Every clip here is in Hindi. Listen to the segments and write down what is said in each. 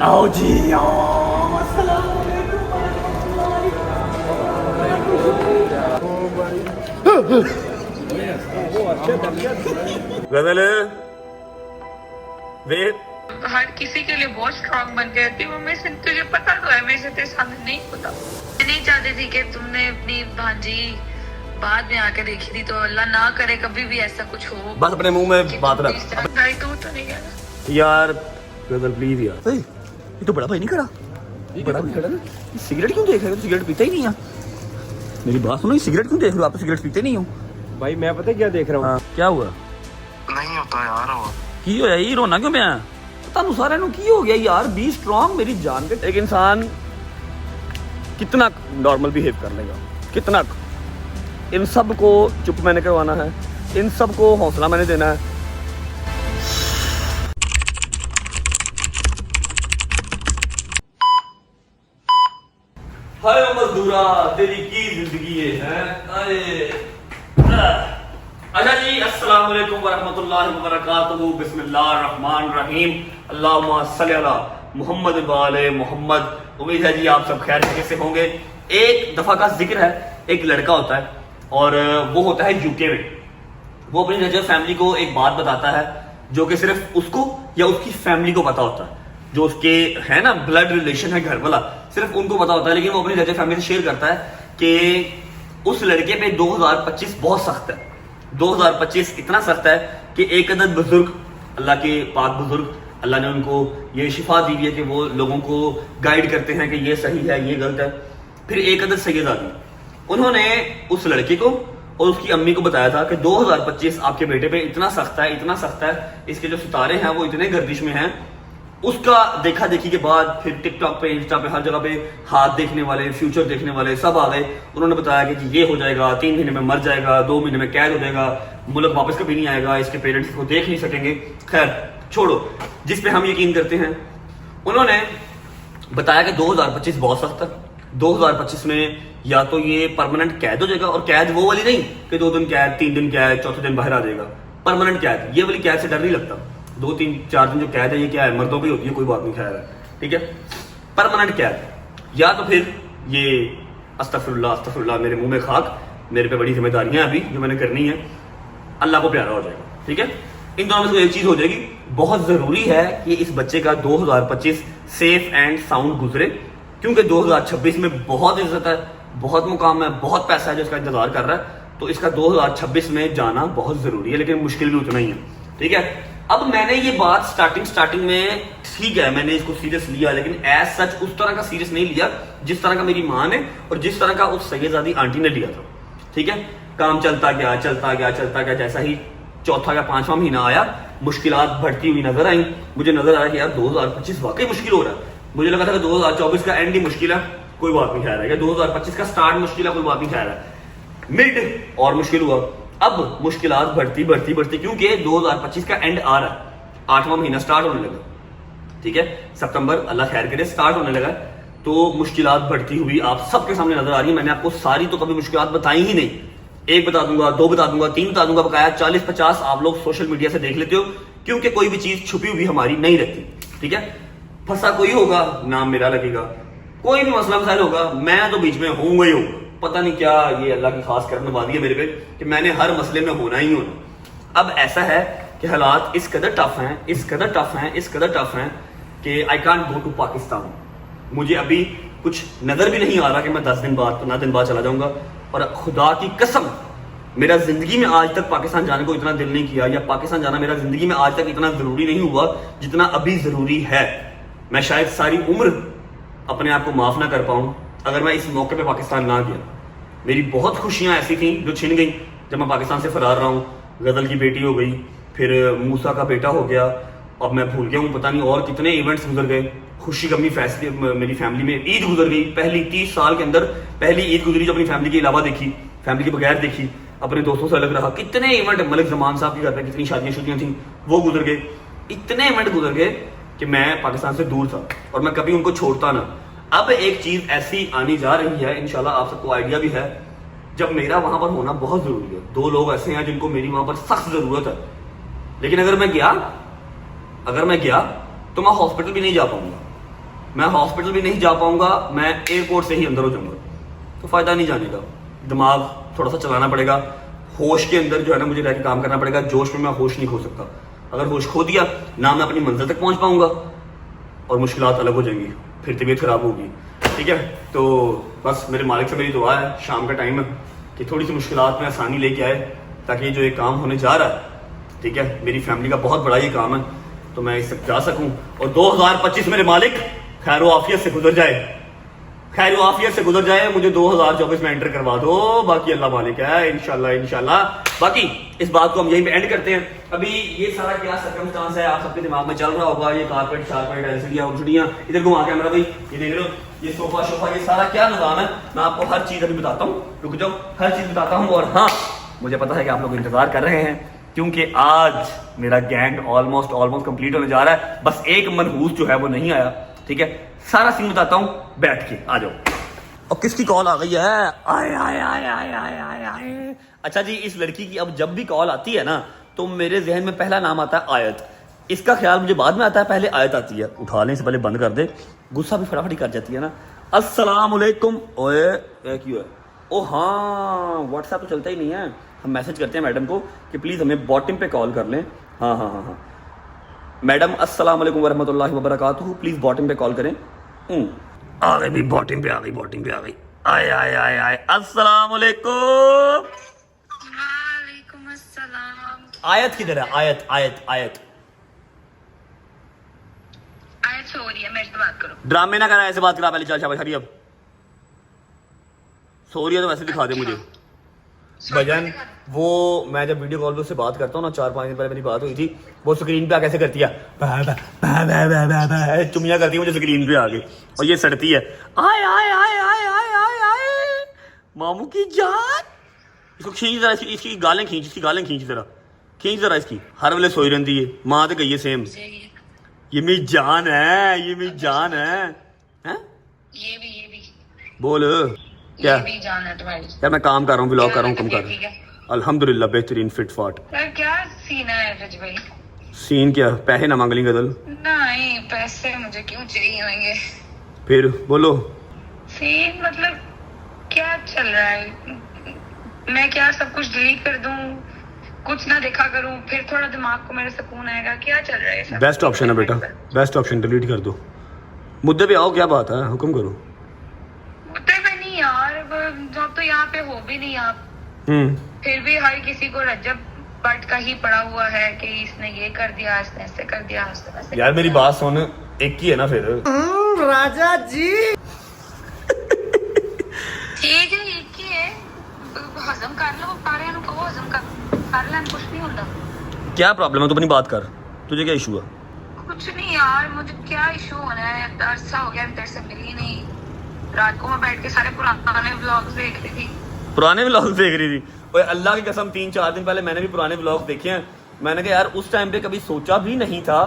आओ जी आओ। अस्सलाम वालेकुम गजल वेट। हर किसी के लिए बहुत स्ट्रांग बन के रहती हूँ मैं से तुझे पता तो है मेरे से तेरे सामने नहीं होता। मैं नहीं चाहती थी कि तुमने अपनी भांजी बाद में आके देखी थी, तो अल्लाह ना करे कभी भी ऐसा कुछ हो। बस अपने मुंह में बात रख भाई तो नहीं कहना यार। गजल प्लीज यार। ये तो बड़ा भाई नहीं खड़ा, बड़ा भाई खड़ा ना। सिगरेट क्यों देख रहे हो? सिगरेट पीता ही नहीं है। मेरी बात सुनो, सिगरेट क्यों देख रहे हो? आप तो सिगरेट पीते नहीं हो। भाई मैं पता क्या देख रहा हूँ। क्या हुआ? नहीं होता यार वो। की होया ये रोना क्यों मैं? ਤੁਹਾਨੂੰ ਸਾਰਿਆਂ ਨੂੰ ਕੀ ਹੋ ਗਿਆ यार? बी स्ट्रांग मेरी जान के। एक इंसान कितना नॉर्मल बिहेव कर लेगा, कितना। इन सब को चुप मैंने करवाना है, इन सब को हौसला मैंने देना है। हाय मजदूरा तेरी की जिंदगी है। अच्छा जी, अस्सलाम वालेकुम वरहमतुल्लाहि वबरकातुहू। बिस्मिल्लाहिर्रहमानिर्रहीम। अल्लाहुम्मा सल्ली अला मुहम्मद व आले मोहम्मद। उम्मीद है जी आप सब खैर से होंगे। एक दफा का जिक्र है, एक लड़का होता है और वो होता है यूके में। वो अपनी नजर फैमिली को एक बात बताता है जो कि सिर्फ उसको या उसकी फैमिली को पता होता है। जो उसके है ना ब्लड रिलेशन है, घर वाला, सिर्फ उनको पता होता है। लेकिन वो अपनी नजर फैमिली से शेयर करता है कि उस लड़के पे 2025 बहुत सख्त है। 2025 इतना सख्त है कि एक अदद बुजुर्ग, अल्लाह के पाक बुजुर्ग, अल्लाह ने उनको ये शिफा दी है कि वो लोगों को गाइड करते हैं कि ये सही है ये गलत है। फिर एक अदद सैयदादी, उन्होंने उस लड़के को और उसकी अम्मी को बताया था कि 2025 आपके बेटे पे इतना सख्त है, इतना सख्त है, इसके जो सितारे हैं वो इतने गर्दिश में हैं। उसका देखा देखी के बाद फिर टिकटॉक पे, इंस्टा पे, हर जगह पे हाथ देखने वाले, फ्यूचर देखने वाले सब आ गए। उन्होंने बताया कि ये हो जाएगा, 3 महीने में मर जाएगा, 2 महीने में कैद हो जाएगा, मुल्क वापस कभी नहीं आएगा, इसके पेरेंट्स इसको देख नहीं सकेंगे। खैर छोड़ो, जिस पे हम यकीन करते हैं। उन्होंने बताया कि 2025 बहुत सख्त है। 2025 में या तो ये परमानेंट कैद हो जाएगा, और कैद वो वाली नहीं कि 2 दिन कैद, 3 दिन कैद, चौथे दिन बाहर आ जाएगा। परमानेंट कैद, ये वाली कैद से डर नहीं लगता। 2, 3, 4 दिन जो कैद है ये क्या है, मर्दों की होती है, कोई बात नहीं, खैर है, ठीक है। परमानेंट कैद या तो फिर ये अस्तगफिरुल्लाह अस्तगफिरुल्लाह, मेरे मुंह में खाक, मेरे पे बड़ी जिम्मेदारियां अभी जो मैंने करनी है, अल्लाह को प्यारा हो जाएगा, ठीक है। इन दोनों में से एक चीज हो जाएगी। बहुत जरूरी है कि इस बच्चे का 2025 सेफ एंड साउंड गुजरे, क्योंकि 2026 में बहुत इज्जत है, बहुत मुकाम है, बहुत पैसा है जो इसका इंतजार कर रहा है। तो इसका 2026 में जाना बहुत जरूरी है, लेकिन मुश्किल भी उतना ही है, ठीक है। अब मैंने ये बात स्टार्टिंग में, ठीक है, मैंने इसको सीरियस लिया, लेकिन एज सच उस तरह का सीरियस नहीं लिया जिस तरह का मेरी माँ ने और जिस तरह का उस सैयदादी आंटी ने लिया था, ठीक है। काम चलता गया चलता गया चलता गया। जैसा ही चौथा या 5वां महीना आया, मुश्किलात बढ़ती हुई नजर आई। मुझे नजर आया कि यार 2025 वाकई मुश्किल हो रहा है। मुझे लगा था कि 2024 का एंड ही मुश्किल है, कोई बात नहीं, खैर है। 2025 का स्टार्ट मुश्किल है, कोई बात नहीं, खैर है। मिड और मुश्किल हुआ। अब मुश्किलात बढ़ती बढ़ती बढ़ती, क्योंकि 2025 का एंड आ रहा है, 8वां महीना स्टार्ट होने लगा, ठीक है। सितंबर अल्लाह खैर करे स्टार्ट होने लगा। तो मुश्किलात बढ़ती हुई आप सबके सामने नजर आ रही है। मैंने आपको सारी तो कभी मुश्किलात बताई ही नहीं। 1 बता दूंगा, 2 बता दूंगा, 3 बता दूंगा, बकाया 40-50 आप लोग सोशल मीडिया से देख लेते हो, क्योंकि कोई भी चीज छुपी हुई हमारी नहीं रहती, ठीक है। फंसा कोई होगा, नाम मेरा लगेगा, कोई भी मसला मसाइल होगा, मैं तो बीच में होऊंगा ही होऊंगा। पता नहीं क्या ये अल्लाह की खास करम नवाज़ी है मेरे पे कि मैंने हर मसले में होना ही होना। अब ऐसा है कि हालात इस कदर टफ हैं, इस कदर टफ हैं, इस कदर टफ हैं कि I can't go to Pakistan. मुझे अभी कुछ नजर भी नहीं आ रहा कि मैं 10 दिन बाद, 15 दिन बाद चला जाऊंगा। और खुदा की कसम, मेरा जिंदगी में आज तक पाकिस्तान जाने को इतना दिल नहीं किया, या पाकिस्तान जाना मेरा जिंदगी में आज तक इतना जरूरी नहीं हुआ जितना अभी जरूरी है। मैं शायद सारी उम्र अपने आप को माफ ना कर पाऊं अगर मैं इस मौके पे पाकिस्तान ना गया। मेरी बहुत खुशियां ऐसी थी जो छिन गई जब मैं पाकिस्तान से फरार रहा हूँ। गजल की बेटी हो गई, फिर मूसा का बेटा हो गया, अब मैं भूल गया हूँ, पता नहीं और कितने इवेंट्स गुजर गए। खुशी गमी फैसले मेरी फैमिली में, ईद गुजर गई, पहली 30 साल के अंदर पहली ईद गुजरी जो अपनी फैमिली के अलावा देखी, फैमिली के बगैर देखी, अपने दोस्तों से अलग रहा। कितने इवेंट, मलिक जमान साहब के घर पे कितनी शादियां शुदियां थी, वो गुजर गए। इतने इवेंट गुजर गए कि मैं पाकिस्तान से दूर था और मैं कभी उनको छोड़ता ना। अब एक चीज ऐसी आनी जा रही है, इंशाल्लाह आप सबको आइडिया भी है, जब मेरा वहां पर होना बहुत जरूरी है। 2 लोग ऐसे हैं जिनको मेरी वहां पर सख्त जरूरत है, लेकिन अगर मैं गया तो मैं हॉस्पिटल भी नहीं जा पाऊंगा। मैं हॉस्पिटल भी नहीं जा पाऊंगा, मैं एयरपोर्ट से ही अंदर हो जाऊंगा, तो फायदा नहीं जाने का। दिमाग थोड़ा सा चलाना पड़ेगा, होश के अंदर जो है ना मुझे रह के काम करना पड़ेगा। जोश में मैं होश नहीं खो सकता। अगर होश खो दिया ना मैं अपनी मंजिल तक पहुंच पाऊंगा और मुश्किलात अलग हो जाएंगी, फिर तबीयत खराब होगी। ठीक है, तो बस मेरे मालिक से मेरी दुआ है शाम का टाइम है कि थोड़ी सी मुश्किलात में आसानी लेके आए, ताकि ये जो एक काम होने जा रहा है, ठीक है, मेरी फैमिली का बहुत बड़ा ये काम है, तो मैं इससे जा सकूं और 2025 मेरे मालिक खैर आफियत से गुजर जाए, खैर आफियत से गुजर जाए, मुझे 2024 में एंटर करवा दो। बाकी अल्लाह मालिक है, इंशाल्लाह इंशाल्लाह। बाकी इस बात को हम यहीं पे एंड करते हैं। अभी ये सारा क्या सर्कमस्टांस है आप सबके दिमाग में चल रहा होगा, ये कारपेट शारपेट एलसीडियां उलसीडियां, इधर घुमा के मेरा भाई ये देख लो, ये सोफा शोफा, ये सारा क्या निजाम है, मैं आपको हर चीज अभी बताता हूँ। रुक जाओ, हर चीज बताता हूँ। और हाँ, मुझे पता है कि आप लोग इंतजार कर रहे हैं, क्योंकि आज मेरा गैंग ऑलमोस्ट कंप्लीट होने जा रहा है। बस एक मनहूस जो है वो नहीं आया। ठीक है, सारा सीन बताता हूँ, बैठ के आ जाओ। और किसकी कॉल आ गई है? आए आए आए आए आए आए आए। अच्छा जी, इस लड़की की अब जब भी कॉल आती है ना, तो मेरे जहन में पहला नाम आता है आयत। इसका ख्याल मुझे बाद में आता है, पहले आयत आती है। उठा लें, से पहले बंद कर दे, गुस्सा भी फटाफट कर जाती है ना। अस्सलाम वालेकुम। ओए क्यों है? ओ हाँ, व्हाट्सएप तो चलता ही नहीं है। हम मैसेज करते हैं मैडम को कि प्लीज़ हमें बॉटम पे कॉल कर लें। हाँ हाँ हाँ हाँ मैडम, अस्सलाम वालेकुम वरहमतुल्लाहि वबरकातुहू, प्लीज़ बॉटम पे कॉल करें। आ गई भी, बॉटम पे आ गई, बॉटम पे आ गई। आए आए आए आए, अस्सलाम वालेकुम। वालेकुम अस्सलाम। आयत किधर है? आयत आयत आयत आयत सो रही है, मेरे से बात करो। ड्रामे ना करा, ऐसे बात करा पहले। चल शाबाश, हरी अब सो रही है तो वैसे दिखा दे मुझे भजन। वो मैं जब वीडियो कॉल पे उससे बात करता हूँ ना, 4-5 दिन पहले मेरी बात हुई थी, वो स्क्रीन पे कैसे करती है, चुमिया करती है मुझे स्क्रीन पे आके, और ये सड़ती है। आए आए आए आए आए आए आए मामू की जान। इसको खींच जरा, इसकी गालें खींच, इसकी गालें खींच जरा, खींच जरा इसकी। हर वेले सोई रहती है, माँ तो गई है सेम। ये मेरी जान है, ये मेरी जान है। ये भी बोल क्या? ये भी जान है तुम्हारी। यार मैं काम कर रहा हूँ, ब्लॉग कर रहा हूँ, कम कर रहा हूँ। अल्हम्दुलिल्लाह बेहतरीन, फिट फाट। यार क्या सीन है रज भाई? सीन क्या? पैसे ना मांग ली गदल। नहीं, पैसे मुझे क्यों चाहिए होंगे? फिर बोलो। सीन मतलब क्या चल रहा है? मैं क्या सब कुछ डिलीट कर दूं, कुछ ना देखा करूं, फिर थोड़ा दिमाग को मेरे सुकून आएगा? क्या चल रहा है सब? बेस्ट ऑप्शन है बेटा, बेस्ट ऑप्शन, डिलीट कर दो। मुद्दे पे आओ, क्या बात है, हुक्म करो। मुद्दे पे नहीं यार, जब तो यहाँ पे हो भी नहीं आप, फिर भी हर किसी को रज्जब बट का ही पड़ा हुआ है कि इसने ये कर दिया, इसने ऐसे कर दिया, इसने वैसे। यार मेरी बात सुन, एक ही है ना फिर। राजा जी ठीक है, एक ही है, हजम कर लो, सारे को हजम कर लें, कुछ नहीं होता। क्या प्रॉब्लम है? तू अपनी बात कर, तुझे क्या इशू है? कुछ नहीं यार, मुझे क्या इशू होना है, अरसा हो गया तेरे से मिली नहीं। रात को मैं बैठ के सारे पुराने व्लॉग्स देख रही थी। पुराने व्लॉग्स देख रही थी? ओए अल्लाह की कसम, 3-4 दिन पहले मैंने भी पुराने व्लॉग्स देखे हैं। मैंने कहा यार उस टाइम पे कभी सोचा भी नहीं था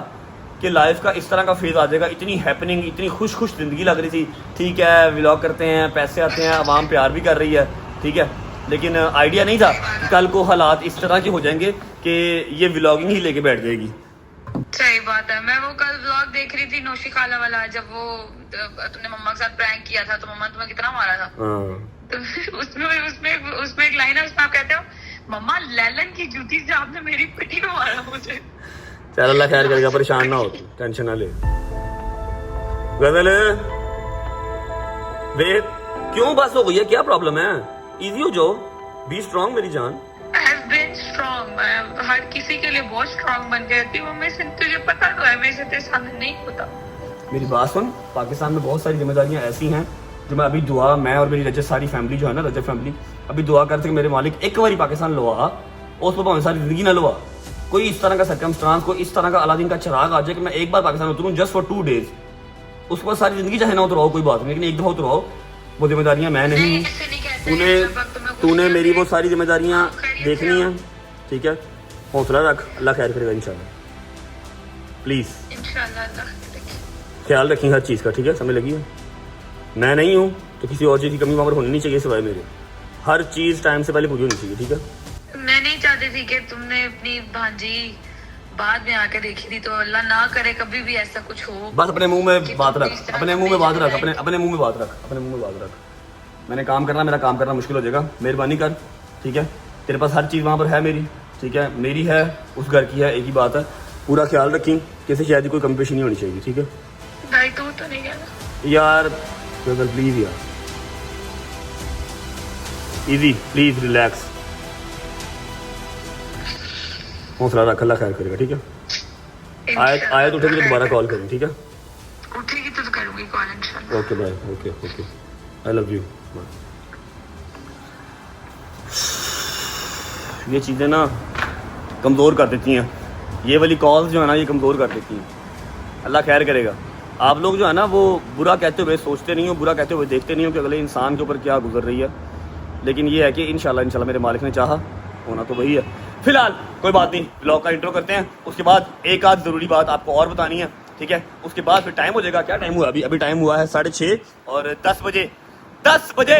कि लाइफ का इस तरह का फेज आ जाएगा। इतनी हैपनिंग, इतनी खुश जिंदगी लग रही थी। ठीक है, व्लॉग करते हैं, पैसे आते हैं, आवाम प्यार भी कर रही है, ठीक है, लेकिन आइडिया नहीं था कि कल को हालात इस तरह के हो जाएंगे कि ये व्लॉगिंग ही लेके बैठ जाएगी। सही बात है। मैं वो कल व्लॉग देख रही थी नौशी खाला वाला, जब वो तुमने मम्मा के साथ प्रैंक किया था, तो मम्मा तुम्हें कितना मारा था। तो उसमें एक लाइन है, उसमें आप कहते हो, मम्मा लैलन की जूती से आपने मेरी पिटी को मारा मुझे। चल अल्लाह खैर करेगा, परेशान ना हो, टेंशन ना ले। गजल वे क्यों बस हो गई है, क्या प्रॉब्लम है? इजी हो जाओ, बी स्ट्रांग मेरी जान। I have been strong, मैं हर किसी के लिए बहुत स्ट्रांग बन के रहती हूँ। मैं तुझे पता तो है, मेरे से तेरे सामने नहीं होता। मेरी बात सुन, पाकिस्तान में बहुत सारी जिम्मेदारियां ऐसी हैं जो मैं अभी दुआ, मैं और मेरी रजत सारी फैमिली जो है ना, रजत फैमिली अभी दुआ करते कि मेरे मालिक एक बारी पाकिस्तान लवा, उस पर सारी जिंदगी ना लवा। कोई इस तरह का सर्कमस्टांस, कोई इस तरह का अलादीन का चिराग आ जाए कि मैं एक बार पाकिस्तान उतरूँ जस्ट फॉर 2 days, उसके बाद सारी जिंदगी चाहे ना उतराओ, कोई बात नहीं, लेकिन एक दफा उतराओ। वो जिम्मेदारियां मैं नहीं, तूने मेरी वो सारी जिम्मेदारियां देखनी है, ठीक है? हौसला रख, अल्लाह खैर करेगा इंशाल्लाह। प्लीज ख्याल रखी हर चीज़ का, ठीक है? समझ लगी है? मैं नहीं हूँ तो किसी और चीज़ की कमी वहाँ पर होनी नहीं चाहिए सिवाय मेरे। हर चीज़ टाइम से पहले पूरी होनी चाहिए, ठीक है? मैं नहीं चाहती थी कि तुमने अपनी भांजी बाद में आके देखी थी, तो अल्लाह ना करे कभी भी ऐसा कुछ हो। बस अपने मुंह में कि बात तुम रख, इस तरह अपने का मुंह में बात रख, भेजा अपने अपने मुंह में बात रख, अपने मुंह में बात रख। मैंने काम करना, मेरा काम करना मुश्किल हो जाएगा, मेहरबानी कर, ठीक है। तेरे पास हर चीज़ वहाँ पर है मेरी, ठीक है, मेरी है, उस घर की है, एक ही बात है। पूरा ख्याल रखी, किसी शायद कोई कमी पेशी नहीं होनी चाहिए, ठीक है भाई। तू तो नहीं कहना यार, प्लीज यार, इजी, प्लीज रिलैक्स, हौसला रख, अल्लाह खैर करेगा, ठीक है। आयत उठेगी तो दोबारा कॉल करूँ, ठीक है। उठेगी तो करूंगी कॉल इंशाल्लाह। Okay bye, okay okay, I love you. ये चीज़ें ना कमज़ोर कर देती हैं, ये वाली कॉल्स जो है ना ये कमज़ोर कर देती हैं। अल्लाह खैर करेगा। आप लोग जो है ना वो बुरा कहते हुए सोचते नहीं हो, बुरा कहते हुए देखते नहीं हो कि अगले इंसान के ऊपर क्या गुजर रही है, लेकिन ये है कि इंशाल्लाह मेरे मालिक ने चाहा, होना तो वही है। फिलहाल कोई बात नहीं, ब्लॉग का इंट्रो करते हैं, उसके बाद एक आध ज़रूरी बात आपको और बतानी है, ठीक है। उसके बाद फिर टाइम हो जाएगा, क्या टाइम हुआ अभी टाइम हुआ है 6:30 और 10 बजे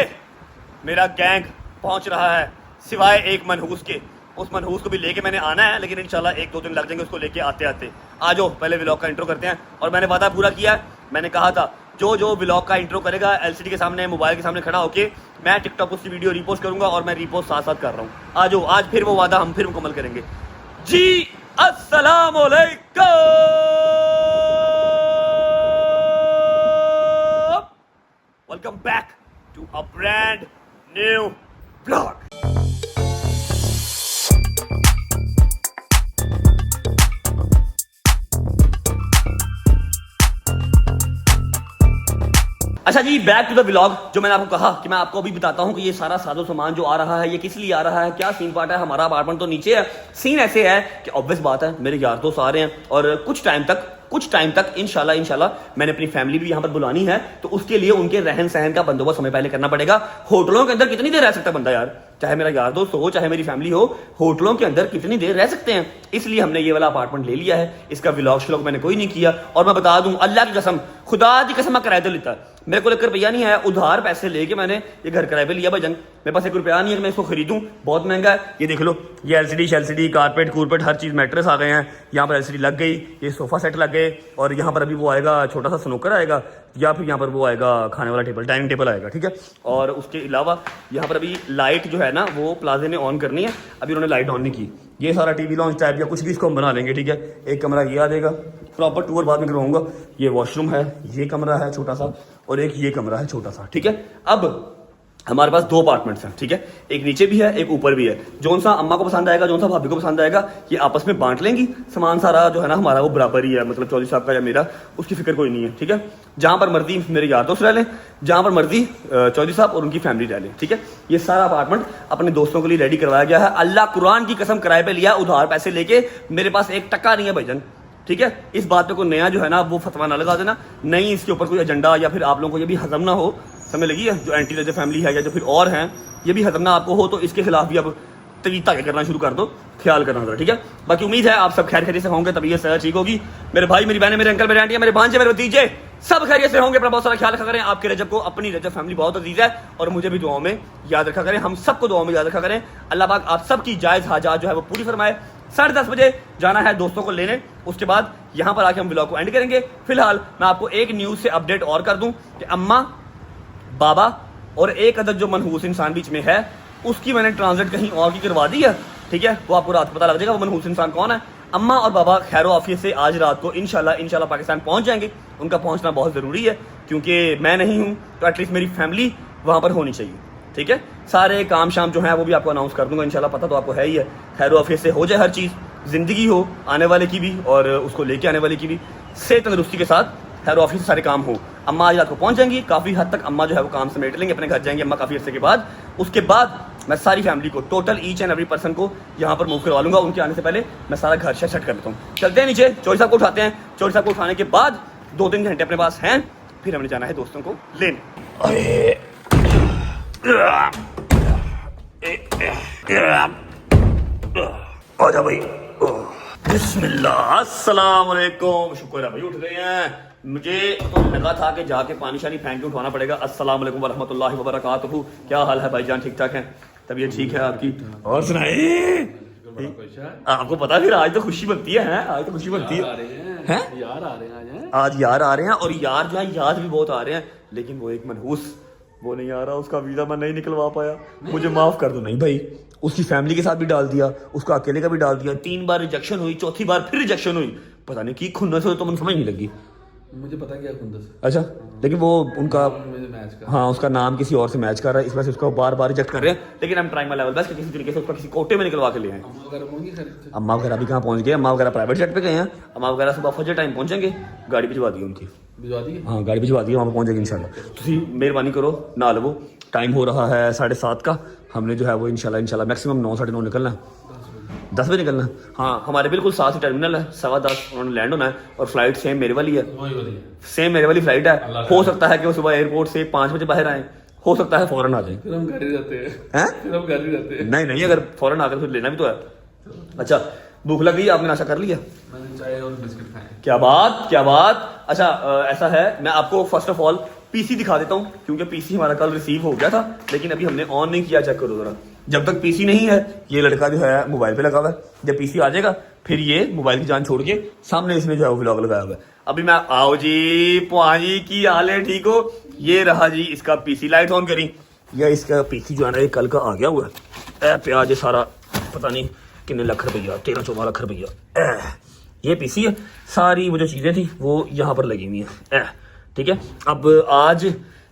मेरा गैंग पहुंच रहा है, सिवाय एक मनहूस के। उस मनहूस को भी लेके मैंने आना है, लेकिन इंशाल्लाह 1-2 दिन लग जाएंगे उसको लेके आते आते। आ जाओ, पहले व्लॉग का इंट्रो करते हैं। और मैंने वादा पूरा किया है, मैंने कहा था जो व्लॉग का इंट्रो करेगा एलसीडी के सामने, मोबाइल के सामने खड़ा होके, मैं टिकटॉक उसकी वीडियो रीपोस्ट करूंगा, और मैं रीपोस्ट साथ साथ कर रहा हूँ। आ जाओ, आज फिर वो वादा हम फिर मुकम्मल करेंगे जी। अस्सलाम वालेकुम, welcome back to a brand new vlog. अच्छा जी, बैक टू द व्लॉग। जो मैंने आपको कहा कि मैं आपको अभी बताता हूँ कि ये सारा साजो सामान जो आ रहा है ये किस लिए आ रहा है, क्या सीन पार्ट है। हमारा अपार्टमेंट तो नीचे है, सीन ऐसे है कि ऑब्वियस बात है मेरे यार दोस्त आ रहे हैं, और कुछ टाइम तक इंशाल्लाह मैंने अपनी फैमिली भी यहाँ पर बुलानी है, तो उसके लिए उनके रहन सहन का बंदोबस्त हमें पहले करना पड़ेगा। होटलों के अंदर कितनी देर रह सकता है बंदा यार, चाहे मेरा यार दोस्त हो चाहे मेरी फैमिली हो, होटलों के अंदर कितनी देर रह सकते हैं। इसलिए हमने ये वाला अपार्टमेंट ले लिया है। इसका व्लॉग मैंने कोई नहीं किया, और मैं बता दूं अल्लाह की कसम, खुदा की कसम, मैं किराए पे लेता है, मेरे को 1 रुपया नहीं है, उधार पैसे लेके मैंने ये घर किराए पे लिया भाईजान। मेरे पास 1 रुपया नहीं है कि मैं इसको खरीदूं, बहुत महंगा है। ये देख लो, ये एलसीडी कारपेट हर चीज, मैट्रेस आ गए हैं, यहाँ पर एलसीडी लग गई, ये सोफा सेट लग गए, और यहाँ पर अभी वो आएगा छोटा सा स्नूकर आएगा, या फिर यहाँ पर वो आएगा खाने वाला टेबल, डाइनिंग टेबल आएगा, ठीक है। और उसके अलावा यहाँ पर अभी लाइट जो है ना वो प्लाजे ने ऑन करनी है, अभी उन्होंने लाइट ऑन नहीं की। ये सारा टीवी लॉन्च टाइप या कुछ भी इसको हम बना लेंगे, ठीक है। एक कमरा ये आ जाएगा, प्रॉपर टूर बाद में करवाऊंगा। ये वॉशरूम है, ये कमरा है छोटा सा, और एक ये कमरा है छोटा सा, ठीक है। अब हमारे पास 2 अपार्टमेंट्स हैं, ठीक है, एक नीचे भी है एक ऊपर भी है। जौन सा अम्मा को पसंद आएगा, जौन सा भाभी को पसंद आएगा, ये आपस में बांट लेंगी। सामान सारा जो है ना हमारा वो बराबर ही है, मतलब चौधरी साहब का या मेरा, उसकी फिक्र कोई नहीं है, ठीक है। जहां पर मर्जी मेरे यार दोस्त रह लें, जहां पर मर्जी चौधरी साहब और उनकी फैमिली रह लें, ठीक है। ये सारा अपार्टमेंट अपने दोस्तों के लिए रेडी करवाया गया है। अल्लाह कुरान की कसम किराए पे लिया, उधार पैसे लेके, मेरे पास 1 टका नहीं है भाईजान, ठीक है। इस बात पे कोई नया जो है ना वो फतवा ना लगा देना, नहीं इसके ऊपर कोई एजेंडा, या फिर आप लोगों को ये भी हजम ना हो, समझ लगी है, जो एंटी रेजर फैमिली है या जो फिर और हैं, ये भी हजम ना आपको हो, तो इसके खिलाफ भी अब तरीका करना शुरू कर दो, ख्याल करना जरा, ठीक है। बाकी उम्मीद है आप सब खैर खैरियत से होंगे, तबीयत सेहत ठीक होगी। मेरे भाई, मेरी बहनें, मेरे अंकल, मेरे आंटी, मेरे भांजे, मेरे भतीजे सब खैरियत से होंगे। अपना बहुत सारा ख्याल रखा करें। आपके रजब को, अपनी रजब फैमिली बहुत अजीज है, और मुझे भी दुआओं में याद रखा करें, हम सबको दुआओं में याद रखा करें। अल्लाह पाक आप सबकी जायज़ हाजात जो है वो पूरी फरमाए। 10:30 बजे जाना है दोस्तों को लेने, उसके बाद यहाँ पर आके हम व्लॉग को एंड करेंगे। फिलहाल मैं आपको एक न्यूज़ से अपडेट और कर दूं कि अम्मा, बाबा और एक अदद जो मनहूस इंसान बीच में है, उसकी मैंने ट्रांसलेट कहीं और की करवा दी है, ठीक है। वो आपको रात को पता लग जाएगा वो मनहूस इंसान कौन है। अम्मा और बाबा खैर आफियत से आज रात को इंशाल्लाह पाकिस्तान पहुंच जाएंगे। उनका पहुंचना बहुत ज़रूरी है, क्योंकि मैं नहीं हूं तो एटलीस्ट मेरी फैमिली वहां पर होनी चाहिए, ठीक है। सारे काम शाम जो है वो भी आपको अनाउंस कर दूंगा इंशाल्लाह, पता तो आपको है ही है। खैर आफियत से हो जाए हर चीज़, ज़िंदगी हो आने वाले की भी और उसको लेके आने वाले की भी, से तंदुरुस्ती के साथ खैर ऑफिस से सारे काम हो। अम्मा आज रात को पहुंच जाएंगी, काफ़ी हद तक अम्मा जो है वो काम समेट लेंगे, अपने घर जाएंगे अम्मा काफ़ी अर्से के बाद। उसके बाद मैं सारी फैमिली को, total each and every person को यहाँ पर मूव करवा लूंगा। उनके आने से पहले मैं सारा घर से सेट कर लेता हूँ। चलते हैं नीचे, चौधरी साहब को उठाते हैं। चौधरी साहब को उठाने के बाद 2-3 घंटे अपने पास हैं, फिर हमने जाना है दोस्तों को लेने। आजा भाई, बिस्मिल्लाह, अस्सलाम वालेकुम। शुक्र है भाई उठ गए हैं। मुझे तो लगा था कि जाके पानी शानी फेंक के उठाना पड़ेगा। अस्सलाम वालेकुम वरहमतुल्लाहि वबरकातुहू। क्या हाल है भाईजान, ठीक ठाक हैं? तबीयत ठीक है आपकी? और सुनाइए। बड़ा खुश है। आपको पता फिर आज तो खुशी बनती है, हैं? आज तो खुशी बनती यार आ है, रहे हैं, हैं? यार आ रहे हैं आज हैं। आज यार आ रहे हैं, और यार जो है याद भी बहुत आ रहे हैं, लेकिन वो एक मनहूस वो नहीं आ रहा, उसका वीज़ा मैं नहीं निकलवा पाया, मुझे माफ़ कर दो। नहीं भाई, उसकी फैमिली के साथ भी डाल दिया, उसको अकेले का भी डाल दिया, 3 बार रिजेक्शन हुई, चौथी बार फिर रिजेक्शन हुई, पता नहीं की खुन्नस हो तो मुझे समझ नहीं लगी। मुझे पता क्या खुंदस अच्छा, लेकिन वो उनका मुझे मैच का हाँ उसका नाम किसी और से मैच कर रहा है, इस वजह से उसको बार बार रिजेक्ट कर रहे हैं, लेकिन हम ट्राइंग माई लेवल बेस्ट किसी तरीके से उसका किसी कोटे में निकलवा के लिए आए। अम्मा वगैरह होंगी खरीद से। अम्मा वगैरह भी कहाँ पहुँच गए, अम्मा वगैरह प्राइवेट जेट पे गए हैं, अम्मा वगैरह सुबह फजर टाइम पहुँचेंगे, गाड़ी भिजवा दी उनकी। भिजवा दिए। हाँ गाड़ी भिजवा दी, वहाँ पर पहुँचेगी इंशाल्लाह। तुसी मेहरबानी करो ना लवो, टाइम हो रहा है 7:30 का, हमने जो है वो इंशाल्लाह मैक्सिमम 9 साढ़े 9 निकलना है, 10 बजे निकलना है। हाँ हमारे बिल्कुल साथ ही टर्मिनल है, 10:15 उन्होंने लैंड होना है, और फ्लाइट सेम मेरे वाली है, वही वाली है। सेम मेरे वाली फ्लाइट है। अल्लाह हो सकता है कि वो सुबह एयरपोर्ट से 5 बजे बाहर आए, हो सकता है फौरन आ जाए। फिर हम घर ही रहते हैं। हैं? फिर हम घर ही रहते हैं। नहीं नहीं, अगर फौरन आकर फिर लेना भी तो है। अच्छा, भूख लग गई, आपने नाश्ता कर लिया? मैंने चाय और बिस्किट खाए। क्या बात, क्या बात। अच्छा ऐसा है, मैं आपको फर्स्ट ऑफ ऑल पीसी दिखा देता हूँ, क्योंकि पीसी हमारा कल रिसीव हो गया था, लेकिन अभी हमने ऑन नहीं किया। चेक करो जरा, जब तक पीसी नहीं है, ये लड़का जो है मोबाइल पे लगा हुआ है, जब पीसी आ जाएगा फिर ये मोबाइल की जान छोड़ के सामने इसने जो है वो व्लॉग लगाया हुआ है। अभी मैं आओ जी पुआजी की हाल है, ठीक हो? ये रहा जी इसका पीसी, लाइट ऑन करी, या इसका पीसी जो है ना ये कल का आ गया हुआ है। प्याज ये सारा पता नहीं कितने लाख रुपया, 13-14 लाख रुपया। ये पीसी है, सारी वो जो चीज़ें थी वो यहाँ पर लगी हुई हैं। ठीक है, अब आज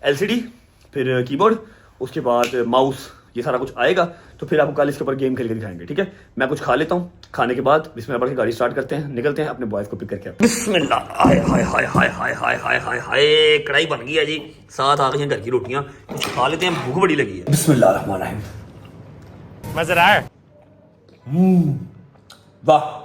एलसीडी, फिर कीबोर्ड, उसके बाद माउस, ये सारा कुछ आएगा, तो फिर आपको कल इसके ऊपर गेम खेल के दिखाएंगे। ठीक है, मैं कुछ खा लेता हूँ, खाने के बाद बिस्मिल्लाह पढ़ के गाड़ी स्टार्ट करते हैं, निकलते हैं अपने बॉयज को पिक करके। बिस्मिल्लाह, हाय हाय हाय हाय हाय हाय हाय हाय हाय, कढ़ाई बन गई है जी, साथ आ गई हैं घर की रोटियाँ, कुछ खा लेते हैं, भूख बड़ी लगी है। बिस्मिल्लाह रहमान रहीम। मजा रहा है? वाह,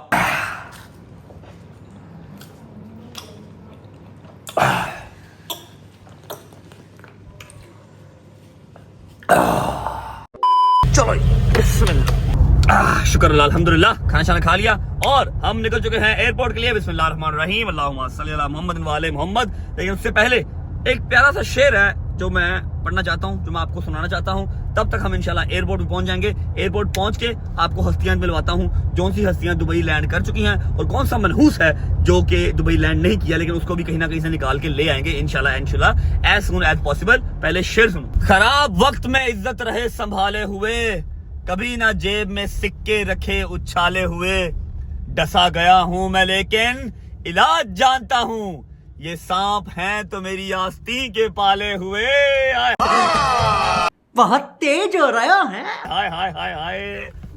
चलो शुक्र अल्लाह अल्हम्दुलिल्लाह, खाना शाना खा लिया और हम निकल चुके हैं एयरपोर्ट के लिए। बिस्मिल्लाह रहमान रहीम, अल्लाहुम्मा सल्ली अला मुहम्मद वाले मोहम्मद। लेकिन उससे पहले एक प्यारा सा शेर है जो मैं पढ़ना चाहता हूँ, जो मैं आपको सुनाना चाहता हूँ। तब तक हम इंशाल्लाह एयरपोर्ट में पहुंच जाएंगे। एयरपोर्ट पहुंच के आपको हस्तियां मिलवाता हूँ, जो सी हस्तियां दुबई लैंड कर चुकी हैं, और कौन सा मनहूस है जो कि दुबई लैंड नहीं किया, लेकिन उसको भी कहीं ना कहीं से निकाल के ले आएंगे इंशाल्लाह एज सून एज पॉसिबल। पहले शेर सुनो। खराब वक्त में इज्जत रहे संभाले हुए, कभी ना जेब में सिक्के रखे उछाले हुए, डसा गया हूं मैं लेकिन इलाज जानता हूं, ये सांप हैं तो मेरी आस्तीन के पाले हुए। बहुत तेज हो रहा है। हाय हाय हाय हाय।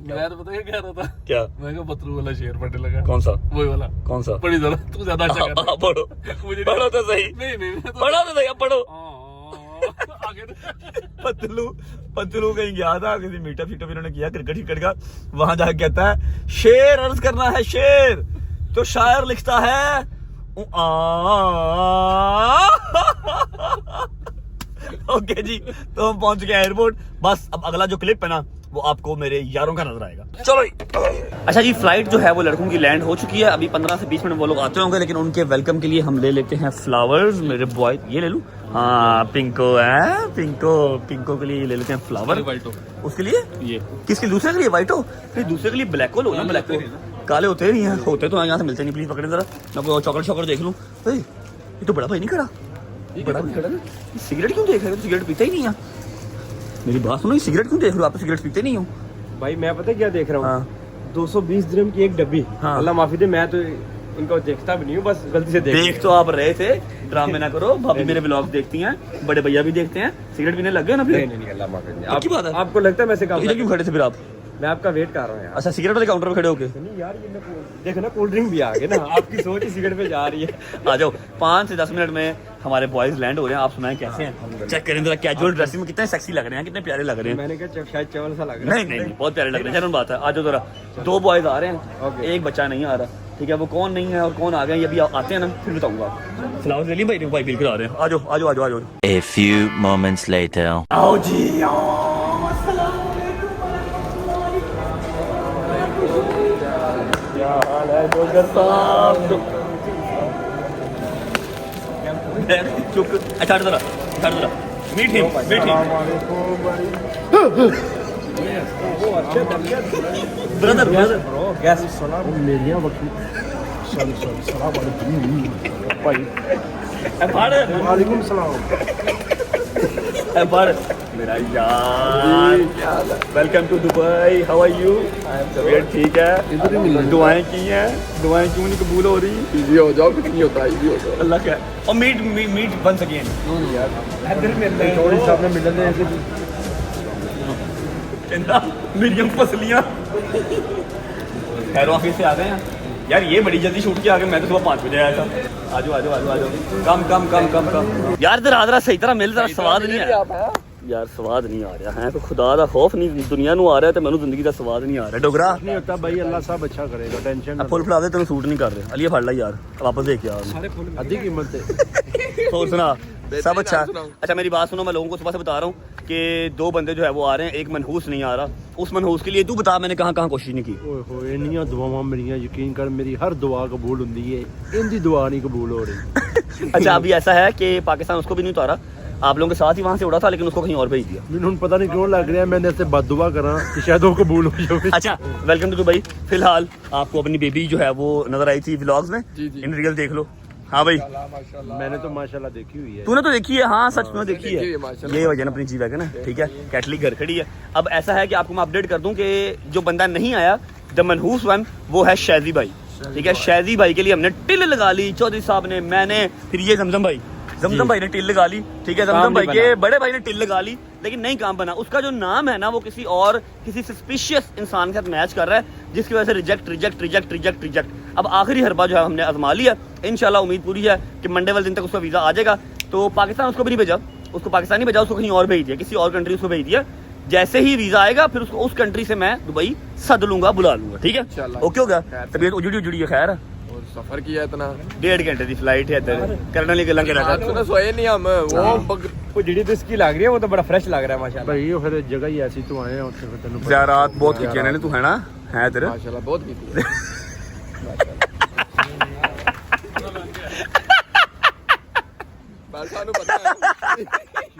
मैं तो पता है क्या रहा था, क्या? मैं क्या पतलू वाला शेर पढ़ने लगा। कौन सा? वही वाला। कौन सा? पढ़ी जरा, तू ज्यादा अच्छा कर रहा है। पढ़ो, मुझे पढ़ो तो सही। नहीं नहीं मैं तो- पढ़ो तो सही, अब पढ़ो। आगे पतलू पतलू कहीं गया था, किसी मीटअप शीटअप इन्होंने किया क्रिकेट शिकेट का, वहां जाके कहता है शेर अर्ज करना है शेर, तो शायर लिखता है ओके जी, तो हम पहुंच गए एयरपोर्ट। बस अब अगला जो क्लिप है ना वो आपको मेरे यारों का नजर आएगा। चलो। अच्छा जी, फ्लाइट जो है वो लड़कों की लैंड हो चुकी है। अभी 15 से 20 मिनट वो लोग आते होंगे, लेकिन उनके वेलकम के लिए हम ले लेते हैं फ्लावर्स। मेरे बॉय, ये ले लूं? हाँ पिंको है, पिंको के लिए ले लेते हैं फ्लावर। उसके लिए ये किसके? दूसरे के लिए व्हाइट हो, फिर दूसरे के लिए ब्लैक हो लो ना। ब्लैक हो, काले होते नहीं है, होते तो यहाँ से मिलते नहीं। प्लीज पकड़े जरा, मैं कोई चॉकलेट देख लूँ। ये तो बड़ा भाई नहीं खड़ा, बड़ा भाई खड़ा ना। सिगरेट क्यों देख रहे हो? सिगरेट पीता ही नहीं है। मेरी बात सुनो, सिगरेट क्यों देख रहे हो? आप तो सिगरेट पीते नहीं हो। भाई मैं पता क्या देख रहा हूँ? हाँ। 220 दिरहम की एक डब्बी। हाँ। अल्लाह माफी दे, मैं तो इनको देखता भी नहीं हूँ, बस गलती से देख तो आप रहे थे, ड्रामे ना करो। भाभी मेरे व्लॉग देखती हैं, बड़े भैया भी देखते हैं। सिगरेट पीने लग गए ना फिर? नहीं अल्लाह माफी दे। पक्की बात है? आपको लगता है मैं से काम इधर क्यों खड़े थे फिर आप? मैं आपका वेट कर रहा हूँ यार। अच्छा, सिगरेट वाले काउंटर पे खड़े होके? नहीं यार, ये देखो ना, कोल्ड ड्रिंक भी आ गए ना। आपकी सोच ही सिगरेट पे जा रही है। आ जाओ, 5 से 10 मिनट में हमारे बॉयज लैंड हो रहे हैं। आप सुनाएं कैसे हैं? चेक करें जरा, कैजुअल ड्रेसिंग में कितने सेक्सी लग रहे हैं, कितने प्यारे लग रहे हैं। मैंने कहा शायद चावल सा लग रहा है। नहीं, बहुत प्यारे लग रहे हैं, जरूर बात है। आ जाओ जरा, 2 बॉयज आ रहे हैं, Okay. एक बच्चा नहीं आ रहा। ठीक है, वो कौन नहीं है और कौन आ गए ये भी आते हैं ना, फिर बताऊंगा। फ्लावर्स ले ली भाई? भाई बिल्कुल आ रहे हैं। आ जाओ। A few moments later. आओ जी, आओ। क्या हाल है जोगर साहब? चुप, अच्छा जरा मीठी। ब्रदर ब्रदर गैस मेरियां वकील सलाम भाई वालेकुम सलाम मेरा यार welcome to Dubai, how are you? तबीयत ठीक है? दुआएं की हैं, दुआएं क्यों नहीं कबूल हो रही? इजी हो जाओ, कुछ नहीं होता, इजी हो जाओ। अल्लाह का और मीट मीट वंस अगेन थोड़ी साहब ने मिलने दे ऐसे कहता मेरी फसलियां खैर ऑफिस से आ गए हैं यार। ये बड़ी जल्दी शूट किया, मैं तो सुबह 5 बजे आया था। आजो आजो आजो आजो कम यार इधर आदरा सही तरह मिल जरा स्वाद नहीं है यार, स्वाद नहीं आ रहा है तो खुदा दा खौफ नहीं दुनिया नु आ रहा है तो मैनू जिंदगी दा स्वाद नहीं आ रहा। डोगरा नहीं होता भाई, अल्लाह सब अच्छा करेगा, टेंशन ना। फुल फुला दे, तेन सूट नहीं कर रहे। अलिए फड़ ला यार, वापस देख यार आधी कीमत है। और सुना सब अच्छा। अच्छा मेरी बात सुनो, मैं लोगों को सुबह से बता रहा हूँ कि 2 बंदे जो है वो आ रहे हैं, एक मनहूस नहीं आ रहा। उस मनहूस के लिए तू बता मैंने कहाँ कोशिश नहीं की। ओए होए इन्नियां दुआवां मेरियां, यकीन कर मेरी हर दुआ कबूल हुंदी है, इनदी दुआ नहीं कबूल हो रही। अच्छा अभी ऐसा है कि पाकिस्तान उसको भी नहीं उतारा, आप लोगों के साथ ही वहाँ से उड़ा था, लेकिन उसको कहीं और भेज दिया। मैंने पता नहीं क्यों लग रहा है मैंने ऐसे बददुआ करा कि शायद वो कबूल हो जाए। अच्छा वेलकम टू दुबई। फिलहाल आपको अपनी बेबी जो है वो नजर आई थी व्लॉग्स में, जी, जी। इन रियल देख लो। हाँ भाई मैंने तो माशाल्लाह देखी हुई है। तूने तो देखी है? हाँ सच में देखी है। माशाल्लाह। ये वजह अपनी चीज है ना, ठीक है। कैटली घर खड़ी है। अब ऐसा है कि आपको मैं अपडेट कर दूं कि जो बंदा नहीं आया द मनहूस वन, वो है शैजी भाई, ठीक है। शैजी भाई के लिए हमने टिल लगा ली, चौधरी साहब ने, मैंने, फिर ये जमजम भाई ने टिल लगा ली, ठीक है। जमजम भाई के बड़े भाई ने टिल लगा ली, लेकिन नहीं काम बना। उसका जो नाम है ना वो किसी सस्पिशियस इंसान के साथ मैच कर रहा है, जिसकी वजह से रिजेक्ट। अब आखिरी हरबा जो है हमने आजमा लिया। इंशाल्लाह उम्मीद पूरी है कि मंडे वाले दिन तक उसका वीज़ा आ जाएगा। तो पाकिस्तान उसको भी नहीं भेजा, उसको पाकिस्तान नहीं भेजा, उसको कहीं और भेज दिया, किसी और कंट्री उसको भेज दिया। जैसे ही वीज़ा आएगा फिर उसको उस कंट्री से मैं दुबई सद लूंगा, बुला लूंगा, ठीक है। ओके हो गया? तबीयत उजड़ी है खैर। और सफर किया इतना 1.5 घंटे की फ्लाइट है इधर करने वाली गल्लां करा कर। सुना सोए नहीं हम वो जिहड़ी तो इसकी लग रही है वो तो बड़ा फ्रेश लग रहा है माशाल्लाह। भाई ये फिर जगह ही ऐसी तो आए हैं उत्थे फिर तेनू ज़ियारत बहुत की ने तू है ना, है तेरे माशाल्लाह बहुत की बस सानू पता है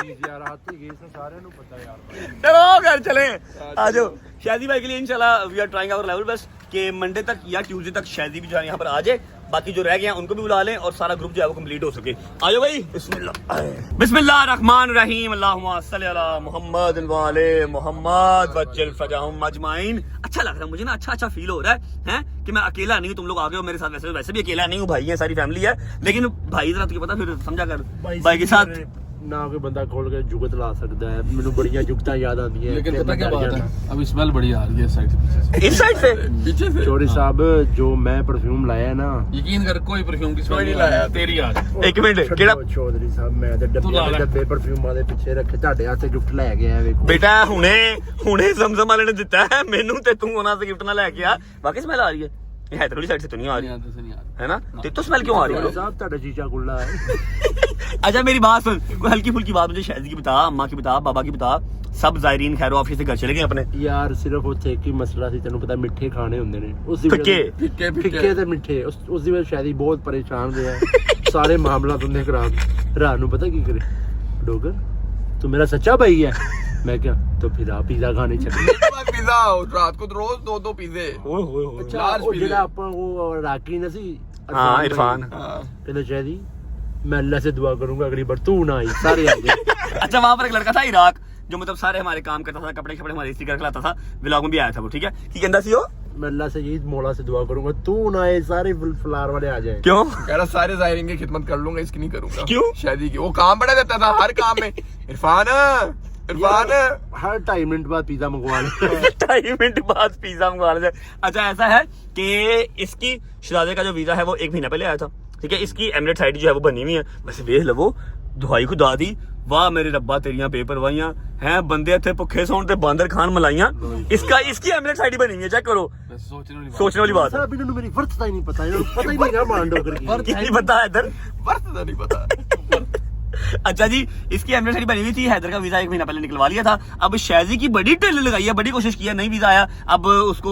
ज़ियारत ही गई सारे नु पता है यार। चलो घर चले आ जाओ। शादी भाई के लिए इंशाल्लाह we are trying our level best कि मंडे तक या ट्यूसडे तक शादी भी जो है यहाँ पर आ जाए। बाकी जो रह गए हैं उनको भी बुला लें और सारा ग्रुप जो है वो कंप्लीट हो सके। आ जाओ भाई। बिस्मिल्लाहिर्रहमानिर्रहीम। अल्लाहुम्मा सल्ली अला मुहम्मद व आले मुहम्मद वज्जल फजाहुम अजमाइन। अच्छा लग रहा है मुझे ना, अच्छा फील हो रहा है कि मैं अकेला नहीं हूँ, तुम लोग आ गए हो मेरे साथ। वैसे भी अकेला नहीं हूँ, भाई है, सारी फैमिली है। लेकिन भाई जरा तुझे पता फिर समझा कर भाई के साथ ना कोई बंदा खोल के जुगत ला सकता है। मैंने बड़ियां जुगतां याद आती हैं। लेकिन पता क्या बात है, अब स्मेल बड़ी आ रही है इस साइड से, इस साइड से पीछे से। चौधरी साहब जो मैं परफ्यूम लाया है ना, यकीन कर कोई परफ्यूम की स्मेल नहीं लाया, तेरी आ रही। एक मिनट केड़ा चौधरी साहब मैं ते डब्बे परफ्यूमाਂ ਦੇ ਪਿੱਛੇ ਰੱਖੇ ਤੁਹਾਡੇ ਹੱਥੇ ਗਿਫਟ ਲੈ ਕੇ ਆਇਆ ਵੇਖੋ। बेटा हुणे जमजम वाले ने दिता है मेनू ते तू उन्हां से गिफ्ट ना लेके आ। बाकी स्मेल आ रही है हैदर साइड से तो नहीं आ रही है ना, ते तो स्मेल क्यों आ रही है? साहब ਤੁਹਾਡਾ शीशा खुला है। अच्छा मेरी बात सुन, कोई हल्की फुल्की बात मुझे शादी की बता, अम्मा की बता, बाबा की बता। सब ज़ायरीन खैर ऑफिस से घर चले गए अपने यार। सिर्फ ਉੱਥੇ ਇੱਕ ਹੀ ਮਸਲਾ ਸੀ, ਤੈਨੂੰ ਪਤਾ ਮਿੱਠੇ ਖਾਣੇ ਹੁੰਦੇ ਨੇ ਉਸ ਦੀ ਫਿੱਕੇ ਫਿੱਕੇ ਤੇ ਮਿੱਠੇ ਉਸ ਦੀ ਵਜ੍ਹਾ ਸ਼ਾਇਦ ਬਹੁਤ ਪਰੇਸ਼ਾਨ ਰਿਹਾ ਸਾਰੇ ਮਾਮਲਾ ਤੁੰਨੇ ਖਰਾਬ। ਰਾਤ ਨੂੰ ਪਤਾ ਕੀ ਕਰੇ ਡੋਗਰ, तू मेरा सच्चा भाई है। मैं क्या तो फिर आप पिज़्ज़ा खाने चले। पिज़्ज़ा रात को रोज 2 पिज़्ज़े। अच्छा ਉਹ ਜਿਹੜਾ ਆਪਾਂ ਉਹ ਰਾਕੀ ਨਾ ਸੀ, हाँ इरफान। कहना शायद मैं अल्लाह से दुआ करूंगा अगली बार तू ना आई सारे आ गए। अच्छा वहां पर एक लड़का था इराक जो मतलब सारे हमारे काम करता था, कपड़े हमारे इस्त्री करके लाता था, व्लॉग में भी आया था वो, ठीक है। की कहता सी हो मैं अल्लाह से यही मौला से दुआ करूंगा तू ना आए, सारे फलार वाले आ जाए। क्यों? कह रहा सारे ज़ायरीन की खिदमत कर लूंगा, इसकी नहीं करूंगा। क्यों? शादी की वो काम बड़ा देता था हर काम में। इरफान हर 2.5 मिनट बाद पिज़्ज़ा मंगवा ले। 2.5 मिनट बाद पिज़्ज़ा मंगवा ले। अच्छा ऐसा है कि इसकी शहजादे का जो वीजा है वो 1 महीना पहले आया था, ठीक है। इसकी एमिरेट्स आईडी जो है वो बनी हुई है। वैसे देख लो दुआई खुदा दी, वाह मेरे रब्बा तेरियां बेपरवाहियां हैं, बंदे इत्थे भुखे सौण ते बांदर खान मलाइयां। इसकी एमिरेट्स आईडी बनी हुई है, चेक करो। सोचने वाली बात है। अभी इन्होंने मेरी वर्थ ही नहीं पता, पता ही नहीं क्या मान डोगर की नहीं पता है इधर वर्थ नहीं पता। अच्छा जी, इसकी एनिवर्सरी बनी हुई थी, हैदर का वीजा 1 महीना पहले निकलवा लिया था। अब शाजी की बड़ी टेल लगाई है, बड़ी कोशिश की है, नहीं वीजा आया। अब उसको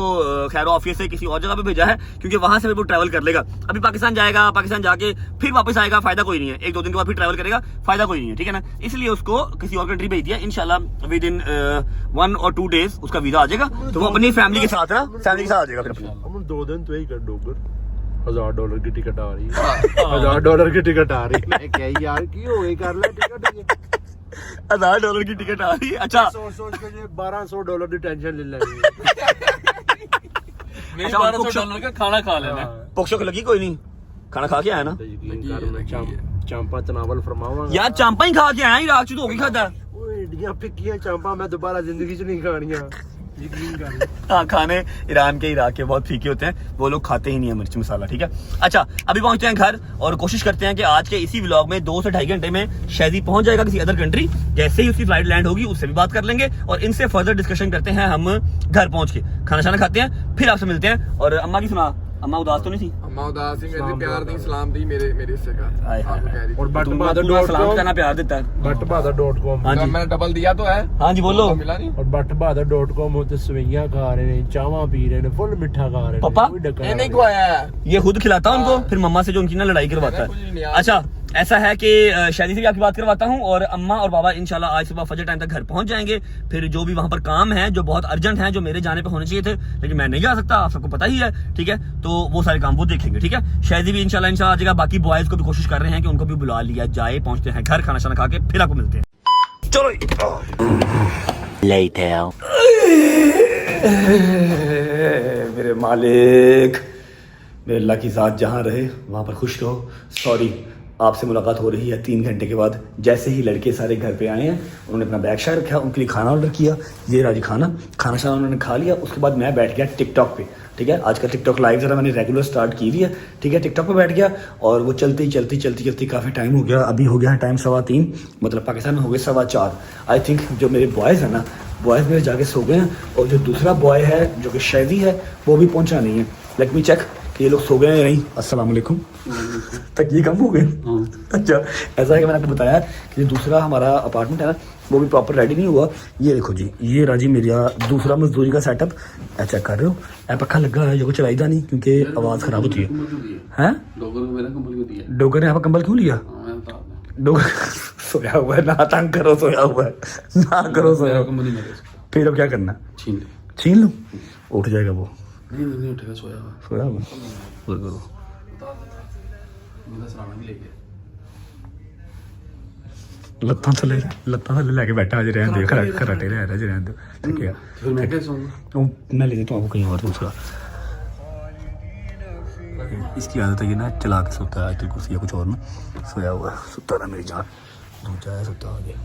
खैर ऑफिस से किसी और जगह पे भेजा है, क्योंकि वहां से वो ट्रैवल कर लेगा। अभी पाकिस्तान जाएगा, पाकिस्तान जाके फिर वापस आएगा, फायदा कोई नहीं है। 1-2 दिन के बाद फिर ट्रैवल करेगा, फायदा कोई नहीं है, ठीक है ना। इसलिए उसको किसी और कंट्री भेज दिया। इंशाल्लाह विद इन 1 or 2 days उसका वीजा आ जाएगा, तो वो अपनी फैमिली के साथ ना, फैमिली के साथ आ जाएगा फिर। हम 2 दिन तो यही कर डोगर। $1000 की टिकट आ रही है। $1000 की टिकट आ रही है। मैं क्या यार की हो गई, कर ले टिकट। $1000 की टिकट आ रही है। अच्छा, सोच के $1200 की टेंशन ले लेनी है। मेरे $1200 का खाना खा लेना। पोक्षक लगी कोई नहीं, खाना खा के आया ना चांपा तनावल फरमावा यार, चांपा ही खा के आया, इराक च तो होगी खाता। ओए एडियां फिक्कियां चांपा मैं दोबारा जिंदगी च नहीं खानियां, यकीन कर। हाँ, खाने ईरान के इराक के बहुत फीके होते हैं, वो लोग खाते ही नहीं है मिर्च मसाला, ठीक है। अच्छा, अभी पहुंचते हैं घर और कोशिश करते हैं कि आज के इसी व्लॉग में 2 से 2.5 घंटे में शादी पहुंच जाएगा किसी अदर कंट्री। जैसे ही उसकी फ्लाइट लैंड होगी उससे भी बात कर लेंगे और इनसे फर्दर डिस्कशन करते हैं। हम घर पहुंच के खाना शाना खाते हैं, फिर आपसे मिलते हैं। और अम्मा की सुना, अम्मा उदास तो नहीं थी? अम्मा उदास ही, मेरे प्यार दी, सलाम दी मेरे हिस्से का। हाय हाय। आपको कह रही थी। और सलाम करना प्यार देता है। बटबहादुर.com हाँ जी, मैंने डबल दिया तो है। हाँ जी बोलो। तो मिला नहीं। और बटबहादुर.com होते सवैयां खा रहे हैं, चावा पी रहे हैं, फुल मिठा खा रहे हैं। पापा? कोई डकार ये नहीं खुआया है। ये खुद खिलाता है उनको, फिर मम्मा से जो उनकी ना लड़ाई करवाता कुछ नहीं है। यार। अच्छा, ऐसा है कि शादी से भी आपकी बात करवाता हूँ और अम्मा और बाबा इंशाल्लाह आज सुबह फजर टाइम तक घर पहुंच जाएंगे। फिर जो भी वहां पर काम है, जो बहुत अर्जेंट है, जो मेरे जाने पे होने चाहिए थे लेकिन मैं नहीं जा सकता, आप सबको पता ही है, ठीक है, तो वो सारे काम वो देखेंगे, ठीक है। शादी भी इंशाल्लाह आ जाएगा। बाकी बॉयज को भी कोशिश कर रहे हैं कि उनको भी बुला लिया जाए। पहुंचते हैं घर, खाना शाना खा के फिर आपको मिलते हैं। चलो Later. मेरे मालिक, मेरे अल्लाह की ज़ात जहाँ रहे वहाँ पर खुश रहो। सॉरी, आपसे मुलाकात हो रही है 3 घंटे के बाद। जैसे ही लड़के सारे घर पे आए हैं, उन्होंने अपना बैग शायद रखा, उनके लिए खाना ऑर्डर किया। ये राजी खाना शाना उन्होंने खा लिया। उसके बाद मैं बैठ गया टिकटॉक पे, ठीक है। आज का टिकटॉक लाइव ज़रा मैंने रेगुलर स्टार्ट की हुई है, ठीक है। टिकटॉक पे बैठ गया और वो चलती काफ़ी टाइम हो गया। अभी हो गया है टाइम 3:15, मतलब पाकिस्तान में हो गए 4:15। आई थिंक जो मेरे बॉयज़ हैं ना, बॉयज़ मेरे जाके सो गए हैं और जो दूसरा बॉय है जो कि शादी है वो भी पहुंचा नहीं है। लेट मी चेक कि ये लोग सो गए हैं या नहीं। अस्सलाम वालेकुम। तक ये कम हो गए। अच्छा, ऐसा है कि मैंने आपको बताया कि दूसरा हमारा अपार्टमेंट है ना, वो भी प्रॉपर रेडी नहीं हुआ। ये देखो जी, ये राजी मेरा दूसरा मजदूरी का सेटअप चेक कर रहे हो। ए पक्का लगा है जो चलाईदा नहीं क्योंकि आवाज़ ख़राब होती है। डोगर ने यहाँ पर कंबल क्यों लिया? डोगर सोया हुआ है ना, तंग करो, सोया हुआ है ना, करो सोया हुआ। फिर अब क्या करना? छीन लो, उठ जाएगा वो। नहीं उठेगा, सोया हुआ। ਲੱਤਾਂ ਥੱਲੇ ਲੈ ਕੇ बैठा अजय रहने दे, खराटे रह रहा अजय रहने दो, ठीक है। फिर मैं कैसे सोऊंगा? मैं ले देता हूँ आपको कहीं और दूसरा। इसकी आदत है ये ना, चला के सोता है, आजकल कुर्सी या कुछ और ना, सोया हुआ सुता रहा मेरी जान। दूसरा है सुता आ गया।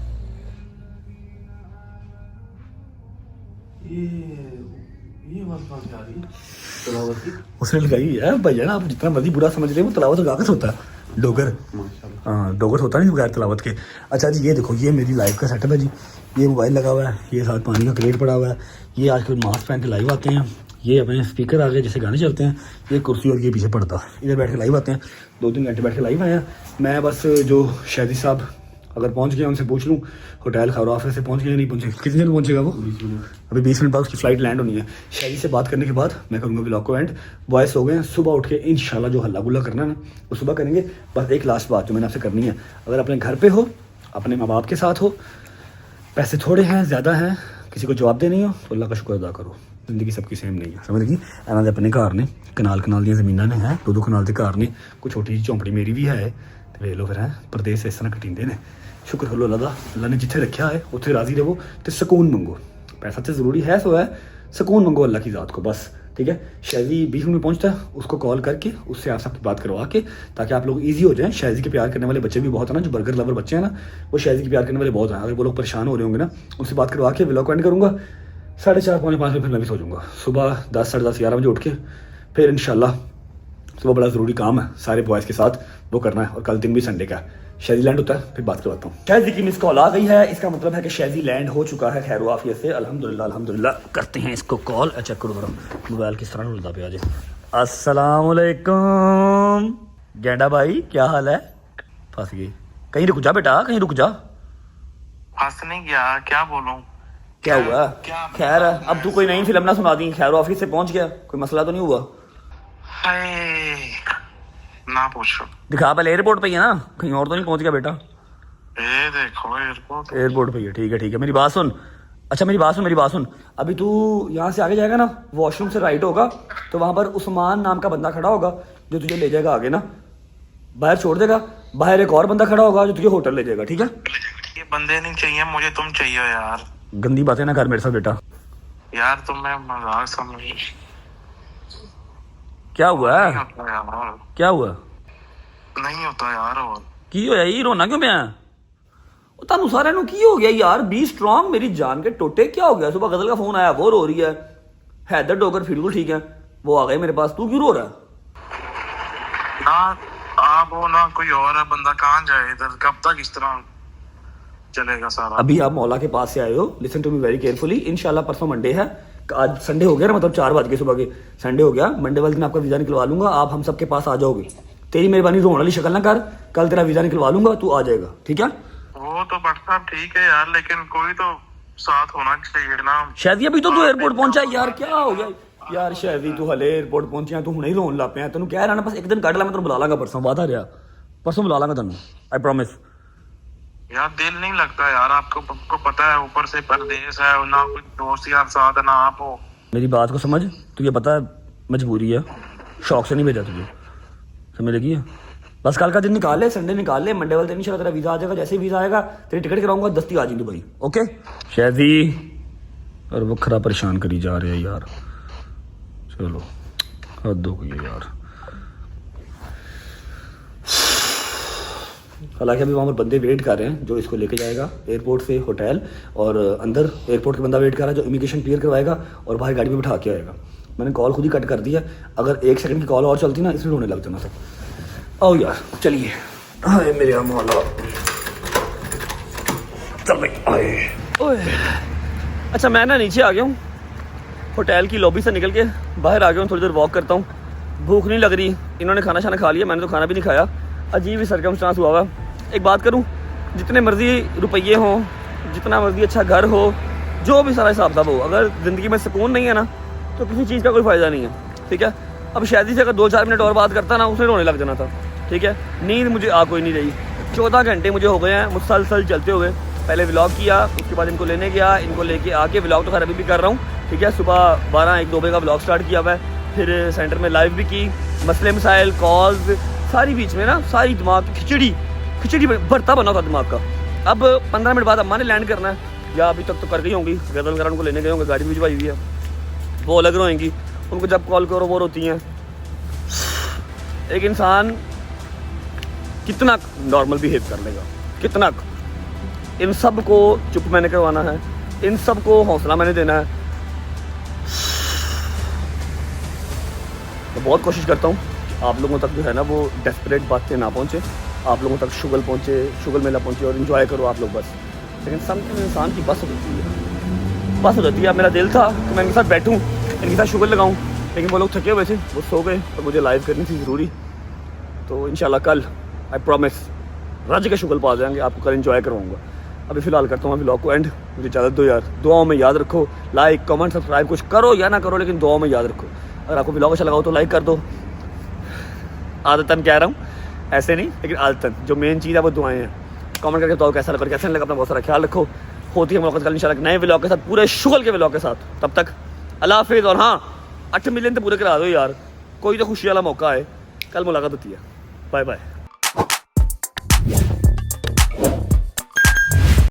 ये बात कहाँ से आ रही है? उसने लगाई है भैया ना, आप जितना मर्जी बुरा समझ रहे हो, वो तलावत लगा के सोता है। डोगर, हाँ डोगर होता नहीं बगैर तलावत के। अच्छा जी, ये देखो, ये मेरी लाइव का सेटअप है जी। ये मोबाइल लगा हुआ है, ये साथ पानी का क्रेट पड़ा हुआ है, ये आजकल मास्क पहन के लाइव आते हैं, ये अपने स्पीकर आ गए जैसे गाने चलते हैं, ये कुर्सी और ये पीछे पड़ता है, इधर बैठ के लाइव आते हैं। 2-3 घंटे बैठ के लाइव आए हैं। मैं बस जो शादी साहब अगर पहुंच गया उनसे पूछ लूँ होटल खौराफे से पहुंच गया नहीं पहुंचे, कितनी देर में पहुंचेगा वो? अभी 20 मिनट बाद उसकी फ्लाइट लैंड होनी है। शादी से बात करने के बाद मैं करूँगा व्लॉग को एंड। बॉयस हो गए हैं, सुबह उठ के इंशाल्लाह जो हल्ला गुल्ला करना है ना वो सुबह करेंगे। बस एक लास्ट बात जो मैंने आपसे करनी है, अगर अपने घर पे हो, अपने माँ बाप के साथ हो, पैसे थोड़े हैं ज़्यादा हैं, किसी को जवाब दे नहीं हो, तो अल्लाह का शुक्र अदा करो। जिंदगी सबकी सेम नहीं है, समझ लगी? इन्हों के अपने घर ने कनाल दी जमीन ने है, 2-2 कनाल के घर ने, कोई छोटी झोंपड़ी मेरी भी है। तो वे लो फिर है परदेस इस तरह कटींदे ने। शुक्र करो अल्लाह दा, अल्लाह ने जिथे रखा है उत्थे राजी रहो तो सुकून मंगो। पैसा तो ज़रूरी है, सो है, सुकून मंगो अल्लाह की ज़ात को बस, ठीक है। शायदी 20 मिनट में पहुंचता है, उसको कॉल करके उससे आप सबकी बात करवा के, ताकि आप लोग इजी हो जाएं। शायदी के प्यार करने वाले बच्चे भी बहुत है ना, जो बर्गर लवर बच्चे हैं ना, वो शायदी के प्यार करने वाले बहुत हैं। अगर वो लोग परेशान हो रहे होंगे ना, उनसे बात करवा के व्लॉग एंड करूँगा। 4:30 पौने 5 बजे फिर मैं भी सो जाऊँगा। सुबह 10, 10:30, 11 बजे उठ के फिर इंशाल्लाह सुबह बड़ा ज़रूरी काम है सारे बॉयज़ के साथ, वो करना है। और कल दिन भी संडे का शादी लैंड होता है, फिर बात करवाता हूँ। शादी की मिस कॉल आ गई है, इसका मतलब है कि शादी लैंड हो चुका है खैर आफियत से, अल्हम्दुलिल्लाह अल्हम्दुलिल्लाह। करते हैं इसको कॉल। चेक करो बड़ा मोबाइल किस तरह उल्टा पे आज। अस्सलाम वालेकुम गेंडा भाई, क्या हाल है? फंस गई, कहीं रुक जा बेटा, कहीं रुक जा। फंस नहीं गया, क्या बोलूं? क्या हुआ? क्या? खैर अब तू कोई नई फिल्म ना सुना दी। खैर ऑफिस से पहुंच गया, कोई मसला तो नहीं हुआ? हाय, ना पूछो। दिखा पहले, एयरपोर्ट पे ही है ना, कहीं और तो नहीं पहुंच गया बेटा? ये देखो एयरपोर्ट। एयरपोर्ट पे ही है, ठीक है ठीक है। मेरी बात सुन, अच्छा मेरी बात सुन। अभी तू यहाँ से आगे जाएगा ना, वॉशरूम से राइट होगा तो वहां पर उस्मान नाम का बंदा खड़ा होगा जो तुझे ले जाएगा आगे ना, बाहर छोड़ देगा। बाहर एक और बंदा खड़ा होगा जो तुझे होटल ले जाएगा, ठीक है? ये बंदे नहीं चाहिए मुझे, तुम चाहिए यार। गंदी बातें ना कर मेरे साथ बेटा। यार तुम्हें मजाक समझ क्या हुआ नहीं है? होता यार, क्या हुआ? नहीं होता यार। और की होया ये रोना क्यों पिया? तानू सारे नु की हो गया यार? बी स्ट्रांग मेरी जान के टोटे। क्या हो गया? सुबह गजल का फोन आया, वो रो रही है। हैदर डोगर बिल्कुल ठीक है, वो आ गए मेरे पास, तू क्यों रो रहा है? ना आप हो ना कोई और है, बंदा कहाँ जाए इधर, कब तक इस तरह चलेगा सारा? अभी आप मौला के पास से आए हो, listen to me very carefully. इंशाल्लाह परसों मंडे है, आज संडे हो गया ना, मतलब 4 बज के सुबह के संडे हो गया। मंडे वाले दिन आपका वीजा निकलवा लूंगा, आप हम सबके पास आ जाओगे। तेरी मेहरबानी रोने वाली शक्ल ना कर, कल तेरा वीजा निकलवा लूंगा, तू आ जाएगा, ठीक है? वो तो बट्टा ठीक है यार, लेकिन कोई तो साथ होना चाहिए ना। शायद अभी तो तू एयरपोर्ट पहुंचा यार, क्या हो गया यार? शायद तू हले एयरपोर्ट पहुंचा, तू हुणे ही रोन लग पिया। तेन कह रहा ना, बस एक दिन कट ला, मैं तेन बुला लांगा परसों, वादा रहा। परसों बुला लांगा तेन, आई प्रॉमिस। यार दिल नहीं लगता यार, आपको पता है ऊपर से परदेश है, ना कोई दोस्त यार साथ है, ना आप हो। मेरी बात को समझ, तुझे पता है मजबूरी है, शौक से नहीं भेजा तुझे, समझ लगी है? बस कल का दिन निकाल ले, संडे निकाल ले, मंडे वाले दिन इंशाल्लाह तेरा वीजा आ जाएगा। जैसे ही वीजा आएगा तेरी टिकट कराऊंगा, दस्ती आ जी दुबई, ओके? शायदी और वखरा परेशान करी जा रहे हैं यार, चलो हद हो गई है यार। हालांकि अभी वहाँ पर बंदे वेट कर रहे हैं जो इसको लेके जाएगा एयरपोर्ट से होटल, और अंदर एयरपोर्ट के बंदा वेट कर रहा है जो इमिग्रेशन क्लियर करवाएगा और बाहर गाड़ी में बिठा के आएगा। मैंने कॉल खुद ही कट कर दिया, अगर 1 सेकंड की कॉल और चलती ना, इसमें रोने लग जाना था। आओ यार चलिए, हाय मेरे मौला, चल भाई आए। ओए अच्छा, मैं ना नीचे आ गया हूँ, होटल की लॉबी से निकल के बाहर आ गया हूँ, थोड़ी देर वॉक करता हूँ। भूख नहीं लग रही, इन्होंने खाना शाना खा लिया, मैंने तो खाना भी नहीं खाया। अजीब ही सर्कमस्टांस हुआ हुआ। एक बात करूं, जितने मर्जी रुपये हों, जितना मर्जी अच्छा घर हो, जो भी सारा हिसाब साब हो, अगर ज़िंदगी में सुकून नहीं है ना, तो किसी चीज़ का कोई फ़ायदा नहीं है, ठीक है? अब शादी से अगर 2-4 मिनट और बात करता ना, उसने रोने लग जाना था, ठीक है? नींद मुझे आ कोई नहीं रही, 14 घंटे मुझे हो गए हैं मुसलसल चलते हुए। पहले व्लॉग किया, उसके बाद इनको लेने गया, इनको लेके आके व्लॉग तो खैर अभी भी कर रहा हूँ, ठीक है? सुबह 12-1-2 बजे का व्लॉग स्टार्ट किया हुआ है, फिर सेंटर में लाइव भी की, मसले मसाइल कॉल्स सारी बीच में ना, सारी दिमाग खिचड़ी भरता बना था दिमाग का। अब 15 मिनट बाद अम्मा ने लैंड करना है, या अभी तक तो कर गई होंगी, गजल करण को लेने गए होंगे, गाड़ी भिजवाई हुई है, वो अलग रोएंगी, उनको जब कॉल करो वो रोती हैं। एक इंसान कितना नॉर्मल बिहेव कर लेगा, कितना? इन सब को चुप मैंने करवाना है, इन सब को हौसला मैंने देना है। मैं बहुत कोशिश करता हूँ आप लोगों तक जो है ना वो डेस्परेट बातें ना पहुँचे, आप लोगों तक शुगल पहुँचे, शुगल मेला पहुँचे और इन्जॉय करो आप लोग बस। लेकिन समथिंग इंसान की बस हो जाती है, बस हो जाती है। अब मेरा दिल था कि मैं इनके साथ बैठूँ, इनके साथ शुगल लगाऊँ, लेकिन वो लोग थके हुए थे, वो सो गए और मुझे लाइव करनी थी ज़रूरी। तो इंशाल्लाह कल आई प्रॉमिस रज के शुगल पा जाएंगे, आपको कल इन्जॉय करवाऊँगा। अभी फ़िलहाल करता हूँ व्लॉग को एंड, मुझे इजाज़त दो यार। दुआओं में याद रखो, लाइक कमेंट सब्सक्राइब कुछ करो या ना करो, लेकिन दुआओं में याद रखो। अगर आपको व्लॉग अच्छा लगा हो तो लाइक कर दो, आदतन कह रहा हूँ, ऐसे नहीं लेकिन आदतन। जो मेन चीज़ है वो दुआएं हैं। कमेंट करके बताओ कैसा लगा, कैसा नहीं लगा। अपना बहुत सारा ख्याल रखो। होती है मुलाकात कल इंशाल्लाह नए व्लॉग के साथ, पूरे शुगल के व्लॉग के साथ। तब तक अल्लाह हाफिज़। और हाँ, 8 मिलियन तो पूरे करा दो यार, कोई तो खुशी वाला मौका है, कल मुलाकात होती है। Bye bye.